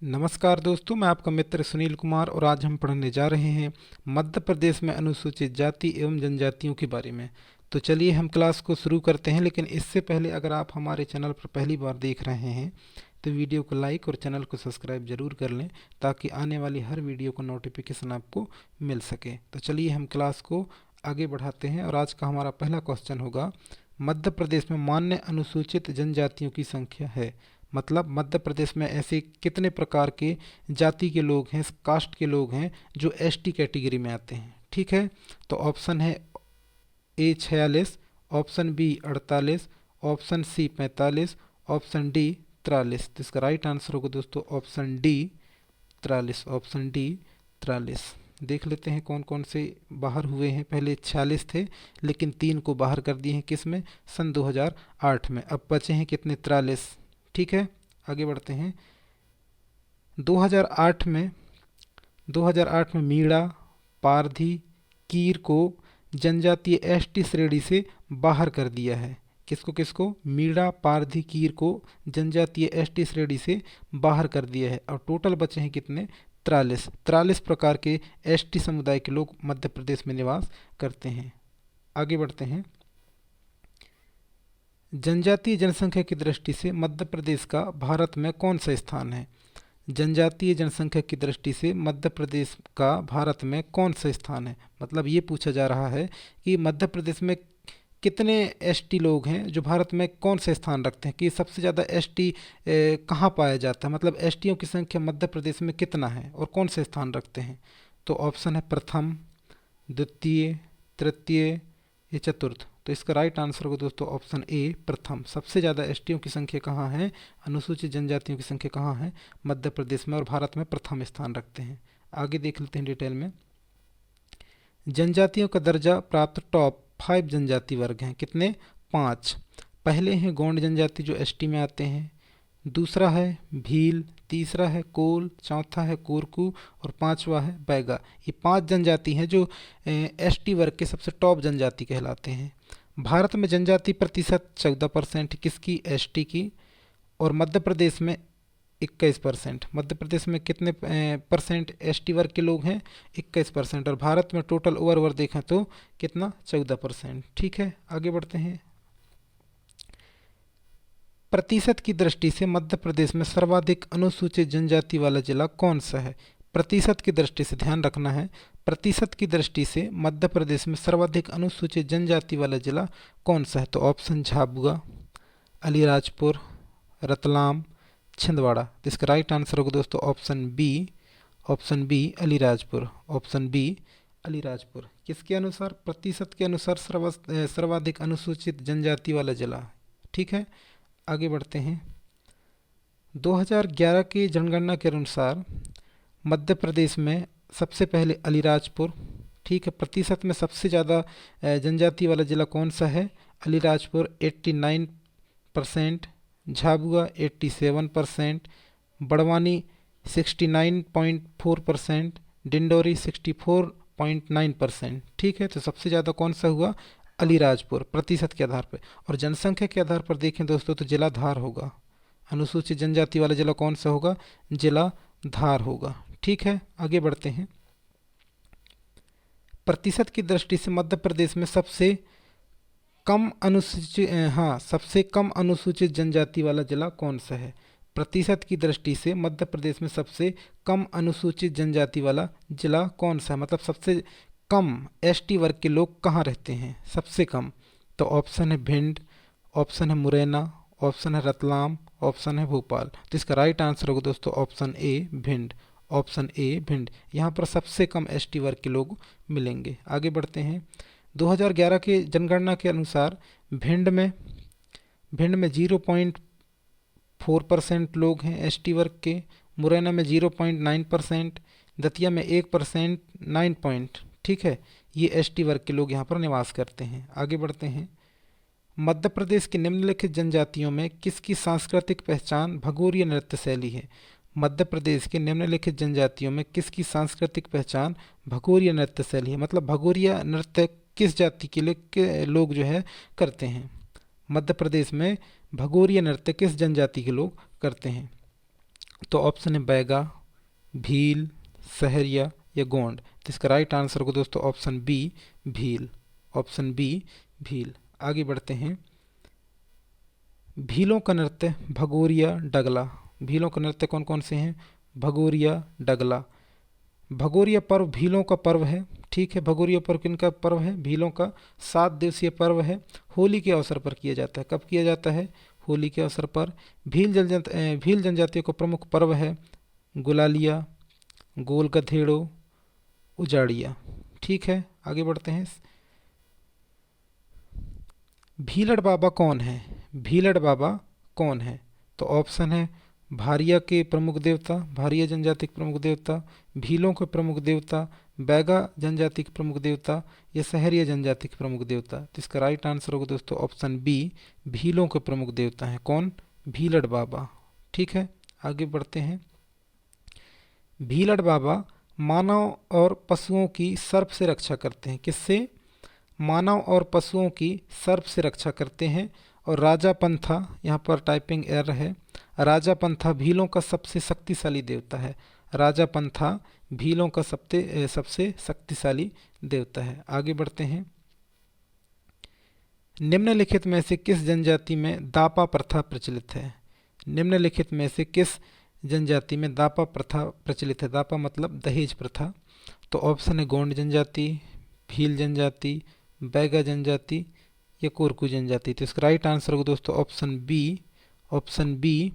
नमस्कार दोस्तों, मैं आपका मित्र सुनील कुमार और आज हम पढ़ने जा रहे हैं मध्य प्रदेश में अनुसूचित जाति एवं जनजातियों के बारे में। तो चलिए हम क्लास को शुरू करते हैं, लेकिन इससे पहले अगर आप हमारे चैनल पर पहली बार देख रहे हैं तो वीडियो को लाइक और चैनल को सब्सक्राइब जरूर कर लें ताकि आने वाली हर वीडियो का नोटिफिकेशन आपको मिल सके। तो चलिए हम क्लास को आगे बढ़ाते हैं और आज का हमारा पहला क्वेश्चन होगा, मध्य प्रदेश में मान्य अनुसूचित जनजातियों की संख्या है। मतलब मध्य प्रदेश में ऐसे कितने प्रकार के जाति के लोग हैं, कास्ट के लोग हैं जो एसटी कैटेगरी में आते हैं। ठीक है, तो ऑप्शन है A 46, option B 48, option C 45, option D 43। तो इसका राइट आंसर होगा दोस्तों ऑप्शन डी 43। Option D 43। देख लेते हैं कौन कौन से बाहर हुए हैं। पहले 46 थे लेकिन 3 को बाहर कर दिए हैं, किस में, सन 2008 में। अब बचे हैं कितने, 43। ठीक है, आगे बढ़ते हैं। 2008 में मीणा, पारधी, कीर को जनजातीय एसटी श्रेणी से बाहर कर दिया है। किसको किसको, मीणा, पारधी, कीर को जनजातीय एसटी श्रेणी से बाहर कर दिया है। और टोटल बचे हैं कितने, 43 प्रकार के एसटी समुदाय के लोग मध्य प्रदेश में निवास करते हैं। आगे बढ़ते हैं। जनजातीय जनसंख्या की दृष्टि से मध्य प्रदेश का भारत में कौन सा स्थान है। जनजातीय जनसंख्या की दृष्टि से मध्य प्रदेश का भारत में कौन सा स्थान है। मतलब ये पूछा जा रहा है कि मध्य प्रदेश में कितने एसटी लोग हैं जो भारत में कौन सा स्थान रखते हैं, कि सबसे ज़्यादा एसटी कहाँ पाया जाता है। मतलब एसटियों की संख्या मध्य प्रदेश में कितना है और कौन से स्थान रखते हैं। तो ऑप्शन है प्रथम, द्वितीय, तृतीय या चतुर्थ। तो इसका राइट आंसर होगा दोस्तों ऑप्शन ए प्रथम। सबसे ज़्यादा एसटियों की संख्या कहाँ है, अनुसूचित जनजातियों की संख्या कहाँ है, मध्य प्रदेश में, और भारत में प्रथम स्थान रखते हैं। आगे देख लेते हैं डिटेल में। जनजातियों का दर्जा प्राप्त टॉप 5 जनजाति वर्ग हैं। कितने, 5। पहले हैं गोंड जनजाति जो एसटी में आते हैं, दूसरा है भील, तीसरा है कोल, चौथा है कोरकू और पांचवा है बैगा। ये 5 जनजाति हैं जो एसटी वर्ग के सबसे टॉप जनजाति कहलाते हैं। भारत में जनजाति प्रतिशत 14% किसकी, एसटी की, और मध्य प्रदेश में 21%। मध्य प्रदेश में कितने परसेंट एसटी वर्ग के लोग हैं, 21%। और भारत में टोटल ओवर देखें तो कितना, 14%। ठीक है, आगे बढ़ते हैं। प्रतिशत की दृष्टि से मध्य प्रदेश में सर्वाधिक अनुसूचित जनजाति वाला जिला कौन सा है। प्रतिशत की दृष्टि से ध्यान रखना है, प्रतिशत की दृष्टि से मध्य प्रदेश में सर्वाधिक अनुसूचित जनजाति वाला जिला कौन सा है। तो ऑप्शन झाबुआ, अलीराजपुर, रतलाम, छिंदवाड़ा। तो इसका राइट आंसर होगा दोस्तों option B Alirajpur. Option B Alirajpur. किसके अनुसार, प्रतिशत के अनुसार सर्वाधिक अनुसूचित जनजाति वाला जिला। ठीक है, आगे बढ़ते हैं। 2011 की जनगणना के अनुसार मध्य प्रदेश में सबसे पहले अलीराजपुर, ठीक है, प्रतिशत में सबसे ज़्यादा जनजाति वाला ज़िला कौन सा है, अलीराजपुर 89%, झाबुआ 87%, बड़वानी 69.4%, डिंडोरी 64.9%। ठीक है, तो सबसे ज़्यादा कौन सा हुआ, अलीराजपुर, प्रतिशत के आधार पर। और जनसंख्या के आधार पर देखें दोस्तों तो जिला धार होगा। अनुसूचित जनजाति वाला जिला कौन सा होगा, जिला धार होगा। ठीक है, आगे बढ़ते हैं। प्रतिशत की दृष्टि से मध्य प्रदेश में सबसे कम अनुसूचित जनजाति वाला जिला कौन सा है। प्रतिशत की दृष्टि से मध्य प्रदेश में सबसे कम अनुसूचित जनजाति वाला जिला कौन सा है। मतलब सबसे कम एसटी वर्ग के लोग कहाँ रहते हैं, सबसे कम। तो ऑप्शन है भिंड, ऑप्शन है मुरैना, ऑप्शन है रतलाम, ऑप्शन है भोपाल। तो इसका राइट आंसर होगा दोस्तों option A Bhind. Option A Bhind, यहाँ पर सबसे कम एसटी वर्ग के लोग मिलेंगे। आगे बढ़ते हैं। 2011 के जनगणना के अनुसार भिंड में 0.4% लोग हैं एसटी वर्ग के, मुरैना में 0.9%, दतिया में 1%, 9 पॉइंट। ठीक है, ये एसटी वर्ग के लोग यहाँ पर निवास करते हैं। आगे बढ़ते हैं। मध्य प्रदेश की निम्नलिखित जनजातियों में किसकी सांस्कृतिक पहचान भगोरिया नृत्य शैली है। मध्य प्रदेश के निम्नलिखित जनजातियों में किसकी सांस्कृतिक पहचान भगोरिया नृत्य शैली है। मतलब भगोरिया नृत्य किस जाति के लोग जो है करते हैं। मध्य प्रदेश में भगोरिया नृत्य किस जनजाति के लोग करते हैं। तो ऑप्शन है बैगा, भील, सहरिया या गोंड। तो इसका राइट आंसर होगा दोस्तों option B Bhil, option B Bhil. आगे बढ़ते हैं। भीलों का नृत्य भगोरिया डगला। भीलों का नृत्य कौन कौन से हैं? भगोरिया, डगला। भगोरिया पर्व भीलों का पर्व है, ठीक है। भगोरिया पर्व किनका पर्व है? भीलों का 7 दिवसीय पर्व है। होली के अवसर पर किया जाता है। कब किया जाता है? होली के अवसर पर। भील जनजातियों का प्रमुख पर्व है गुलालिया, गोल गधेड़ो, उजाड़िया, ठीक है। आगे बढ़ते हैं। भीलड़ बाबा कौन है? भीलड़ बाबा कौन है? तो ऑप्शन है भारिया के प्रमुख देवता, भारिया जनजाति के प्रमुख देवता, भीलों के प्रमुख देवता, बैगा जनजाति के प्रमुख देवता या सहरिया जनजाति के प्रमुख देवता। तो इसका राइट आंसर होगा दोस्तों ऑप्शन बी भीलों के प्रमुख देवता हैं। कौन? भीलड़ बाबा, ठीक है। आगे बढ़ते हैं। भीलड़ बाबा मानव और पशुओं की सर्प से रक्षा करते हैं। किससे? मानव और पशुओं की सर्प से रक्षा करते हैं। और राजा पंथा, यहाँ पर टाइपिंग एरर है, राजा पंथा भीलों का सबसे शक्तिशाली देवता है। राजा पंथा भीलों का सबसे शक्तिशाली देवता है। आगे बढ़ते हैं। निम्नलिखित में से किस जनजाति में दापा प्रथा प्रचलित है? निम्नलिखित में से किस जनजाति में दापा प्रथा प्रचलित है? दापा मतलब दहेज प्रथा। तो ऑप्शन है गोंड जनजाति, भील जनजाति, बैगा जनजाति या कोरकू जनजाति। तो इसका राइट आंसर होगा दोस्तों ऑप्शन बी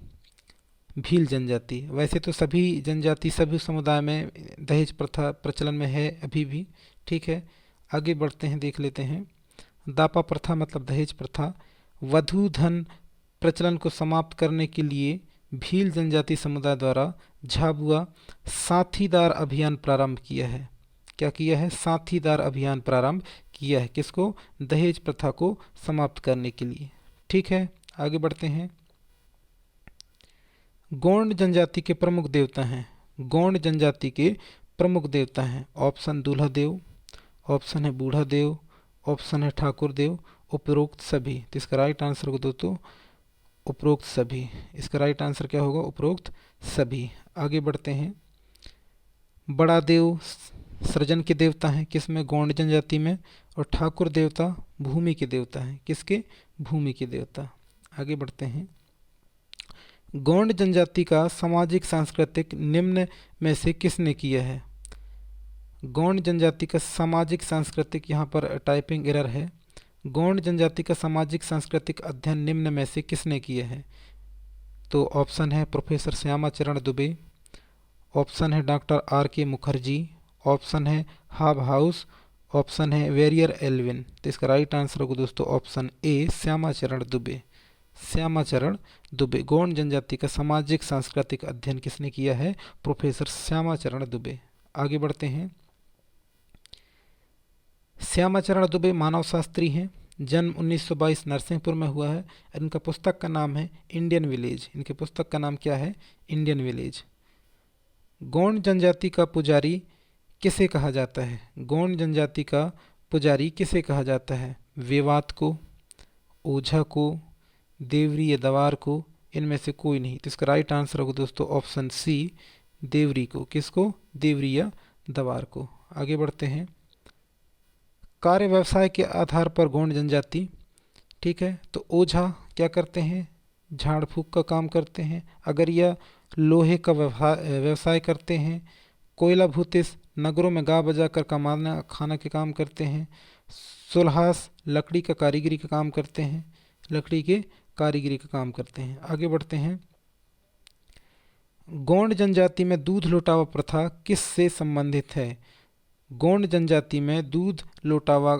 भील जनजाति। वैसे तो सभी जनजाति, सभी समुदाय में दहेज प्रथा प्रचलन में है अभी भी, ठीक है। आगे बढ़ते हैं, देख लेते हैं। दापा प्रथा मतलब दहेज प्रथा। वधू धन प्रचलन को समाप्त करने के लिए भील जनजाति समुदाय द्वारा झाबुआ साथीदार अभियान प्रारंभ किया है। क्या किया है? साथीदार अभियान प्रारंभ किया है। किसको? दहेज प्रथा को समाप्त करने के लिए, ठीक है। आगे बढ़ते हैं। गोंड जनजाति के प्रमुख देवता हैं। गोंड जनजाति के प्रमुख देवता हैं। ऑप्शन दूल्हा देव, ऑप्शन है बूढ़ा देव, ऑप्शन है ठाकुर देव, उपरोक्त सभी। तो इसका राइट आंसर होगा दोस्तों उपरोक्त सभी। इसका राइट आंसर क्या होगा? उपरोक्त सभी। आगे बढ़ते हैं। बड़ा देव सृजन के देवता हैं। किसमें? गोंड जनजाति में। और ठाकुर देवता भूमि के देवता हैं। किसके? भूमि के देवता। आगे बढ़ते हैं। गोंड जनजाति का सामाजिक सांस्कृतिक निम्न में से किसने किया है? गोंड जनजाति का सामाजिक सांस्कृतिक, यहाँ पर टाइपिंग एरर है। गोंड जनजाति का सामाजिक सांस्कृतिक अध्ययन निम्न में से किसने किया है? तो ऑप्शन है प्रोफेसर श्यामा चरण दुबे, ऑप्शन है डॉक्टर R.K. मुखर्जी, ऑप्शन है हाब हाउस, ऑप्शन है वेरियर एल्विन। तो इसका राइट आंसर होगा दोस्तों ऑप्शन ए श्यामा चरण दुबे। श्यामा चरण दुबे। गोंड जनजाति का सामाजिक सांस्कृतिक अध्ययन किसने किया है? प्रोफेसर श्यामा चरण दुबे। आगे बढ़ते हैं। श्यामा चरण दुबे मानव शास्त्री हैं। जन्म 1922 नरसिंहपुर में हुआ है। इनका पुस्तक का नाम है इंडियन विलेज। इनके पुस्तक का नाम क्या है? Indian village. गोंड जनजाति का पुजारी किसे कहा जाता है? गोंड जनजाति का पुजारी किसे कहा जाता है? वेवात को, ओझा को, देवरी या दवार को, इनमें से कोई नहीं। तो इसका राइट आंसर होगा दोस्तों ऑप्शन सी देवरी को। किसको? देवरी या दवार को। आगे बढ़ते हैं। कार्य व्यवसाय के आधार पर गोंड जनजाति, ठीक है। तो ओझा क्या करते हैं? झाड़ फूक का काम करते हैं। अगरिया लोहे का व्यवसाय करते हैं। कोयला भूतिस नगरों में गा बजा कर कमाना खाना के काम करते हैं। सुल्हास लकड़ी का कारीगरी का काम करते हैं। लकड़ी के कारीगरी का काम करते हैं। आगे बढ़ते हैं। गोंड जनजाति में दूध लौटावा प्रथा किस से संबंधित है? गोंड जनजाति में दूध लौटावा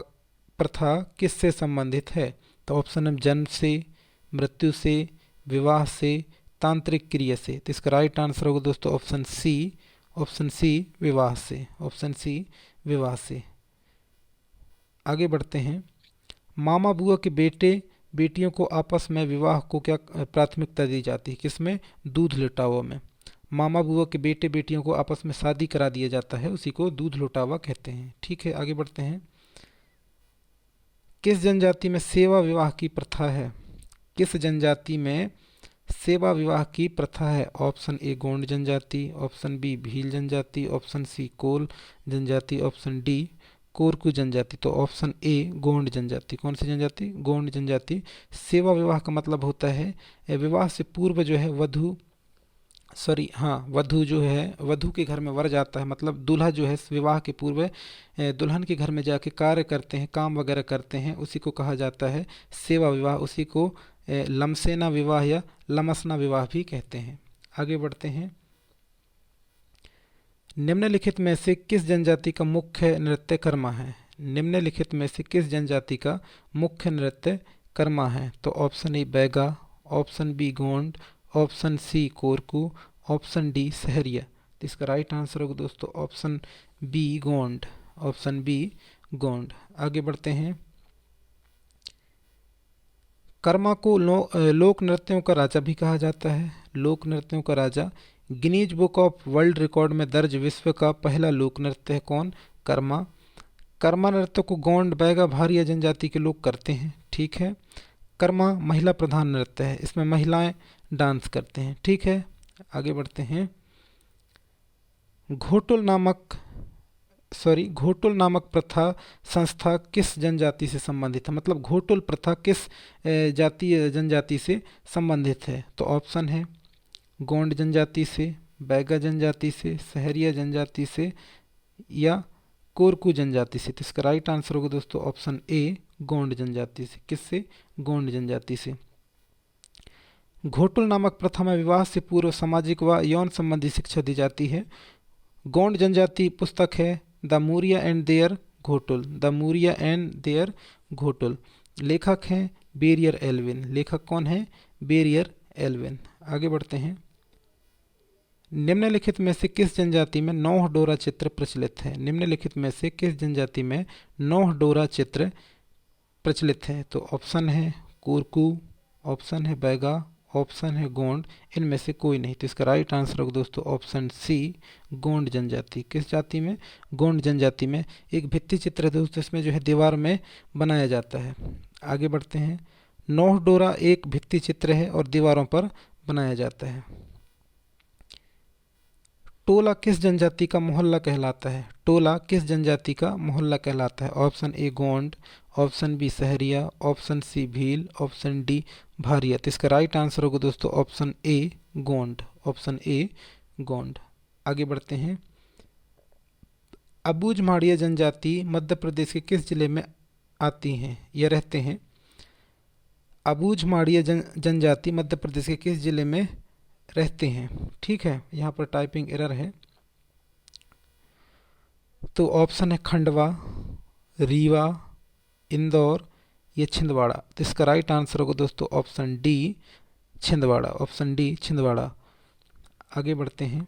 प्रथा किस से संबंधित है? तो ऑप्शन है जन्म से, मृत्यु से, विवाह से, तांत्रिक क्रिया से। तो इसका राइट आंसर होगा दोस्तों ऑप्शन सी विवाह से। ऑप्शन सी विवाह से। आगे बढ़ते हैं। मामा बुआ के बेटे बेटियों को आपस में विवाह को क्या प्राथमिकता दी जाती है? किसमें? दूध लौटावा में। मामा बुआ के बेटे बेटियों को आपस में शादी करा दिया जाता है, उसी को दूध लौटावा कहते हैं, ठीक है। आगे बढ़ते हैं। किस जनजाति में सेवा विवाह की प्रथा है? किस जनजाति में सेवा विवाह की प्रथा है? ऑप्शन ए गोंड जनजाति, ऑप्शन बी भील जनजाति, ऑप्शन सी कोल जनजाति, ऑप्शन डी कोरकू जनजाति। तो ऑप्शन ए गोंड जनजाति। कौन सी जनजाति? गोंड जनजाति। सेवा विवाह का मतलब होता है विवाह से पूर्व जो है वधु जो है वधु के घर में वर जाता है, मतलब दूल्हा जो है विवाह के पूर्व दुल्हन के घर में जाके कार्य करते हैं, काम वगैरह करते हैं, उसी को कहा जाता है सेवा विवाह। उसी को लमसेना विवाह या लमसना विवाह भी कहते हैं। आगे बढ़ते हैं। निम्नलिखित में से किस जनजाति का मुख्य नृत्य कर्मा है? निम्नलिखित में से किस जनजाति का मुख्य नृत्य कर्मा है? तो option A Baiga, option B Gond, option C Korku, option D Sahariya. तो इसका राइट आंसर होगा दोस्तों option B Gond. Option B Gond. आगे बढ़ते हैं। कर्मा को लोक नृत्यों का राजा भी कहा जाता है। लोक नृत्यों का राजा। Guinness book of world record में दर्ज विश्व का पहला लोक नृत्य है कौन? कर्मा। कर्मा नृत्य को गोंड, बैगा, भारिया जनजाति के लोग करते हैं। ठीक है। कर्मा महिला प्रधान नृत्य है, इसमें महिलाएं डांस करते हैं। ठीक है। आगे बढ़ते हैं। घोटुल नामक प्रथा संस्था किस जनजाति से संबंधित है? मतलब घोटुल प्रथा किस जनजाति से संबंधित है? तो ऑप्शन है गोंड जनजाति से, बैगा जनजाति से, सहरिया जनजाति से या कोरकू जनजाति से। तो इसका राइट आंसर होगा दोस्तों ऑप्शन ए गोंड जनजाति से। किससे? गोंड जनजाति से। घोटुल नामक प्रथा में विवाह से पूर्व सामाजिक व यौन संबंधी शिक्षा दी जाती है। गोंड जनजाति पुस्तक है the Muria and their Ghotul. The Muria and their Ghotul. लेखक हैं बेरियर एल्विन। लेखक कौन है? Verrier Elwin. आगे बढ़ते हैं। निम्नलिखित में से किस जनजाति में नौह डोरा चित्र प्रचलित है? निम्नलिखित में से किस जनजाति में नौह डोरा चित्र प्रचलित है? तो ऑप्शन है कोरकू, ऑप्शन है बैगा, ऑप्शन है गोंड, इनमें से कोई नहीं। तो इसका राइट आंसर होगा दोस्तों ऑप्शन सी गोंड जनजाति। किस जाति में? गोंड जनजाति में। एक भित्ति चित्र है दोस्तों, इसमें जो है दीवार में बनाया जाता है। आगे बढ़ते हैं। नौह डोरा एक भित्ति चित्र है और दीवारों पर बनाया जाता है। टोला किस जनजाति का मोहल्ला कहलाता है? टोला किस जनजाति का मोहल्ला कहलाता है? Option A Gond, option B Sahariya, option C Bhil, option D Bharia. तो इसका राइट आंसर होगा दोस्तों option A Gond. Option A Gond. आगे बढ़ते हैं। अबूझ माड़िया जनजाति मध्य प्रदेश के किस जिले में आती हैं या रहते हैं? अबूझ माड़िया जनजाति मध्य प्रदेश के किस जिले में रहते हैं? ठीक है। यहाँ पर टाइपिंग एरर है। तो ऑप्शन है खंडवा, रीवा, इंदौर या छिंदवाड़ा। तो इसका राइट आंसर होगा दोस्तों option D Chhindwara. Option D Chhindwara. आगे बढ़ते हैं।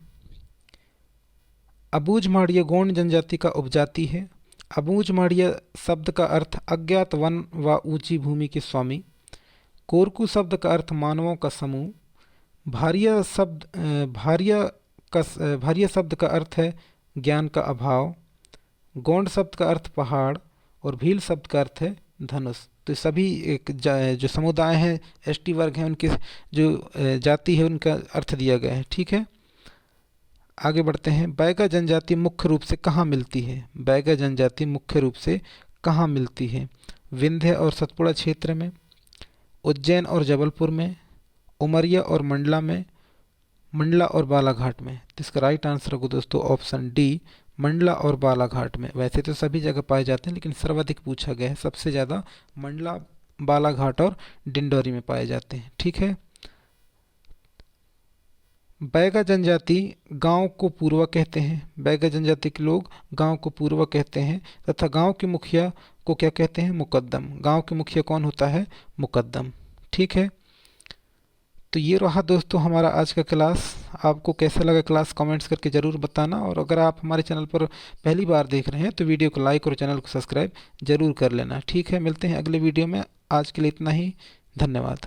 अबूझ माड़िया गोंड जनजाति का उपजाति है। अबूझ माड़िया शब्द का अर्थ अज्ञात वन व ऊंची भूमि के स्वामी। कोरकू शब्द का अर्थ मानवों का समूह। भारिया शब्द का अर्थ है ज्ञान का अभाव। गोंड शब्द का अर्थ पहाड़ और भील शब्द का अर्थ है धनुष। तो सभी एक जो समुदाय हैं, एसटी वर्ग हैं, उनके जो जाति है उनका अर्थ दिया गया है। ठीक है। आगे बढ़ते हैं। बैगा जनजाति मुख्य रूप से कहाँ मिलती है? बैगा जनजाति मुख्य रूप से कहाँ मिलती है? विंध्य और सतपुड़ा क्षेत्र में, उज्जैन और जबलपुर में, उमरिया और मंडला में, मंडला और बालाघाट में। तो इसका राइट आंसर होगा दोस्तों ऑप्शन डी मंडला और बालाघाट में। वैसे तो सभी जगह पाए जाते हैं लेकिन सर्वाधिक पूछा गया है। सबसे ज़्यादा मंडला, बालाघाट और डिंडौरी में पाए जाते हैं। ठीक है। बैगा जनजाति गांव को पूर्वा कहते हैं। बैगा जनजाति के लोग गांव को पूर्वा कहते हैं तथा गांव के मुखिया को क्या कहते हैं? मुकद्दम। गांव के मुखिया कौन होता है? मुकद्दम। ठीक है। तो ये रहा दोस्तों हमारा आज का क्लास। आपको कैसा लगा क्लास कमेंट्स करके ज़रूर बताना। और अगर आप हमारे चैनल पर पहली बार देख रहे हैं तो वीडियो को लाइक और चैनल को सब्सक्राइब ज़रूर कर लेना। ठीक है। मिलते हैं अगले वीडियो में। आज के लिए इतना ही। धन्यवाद।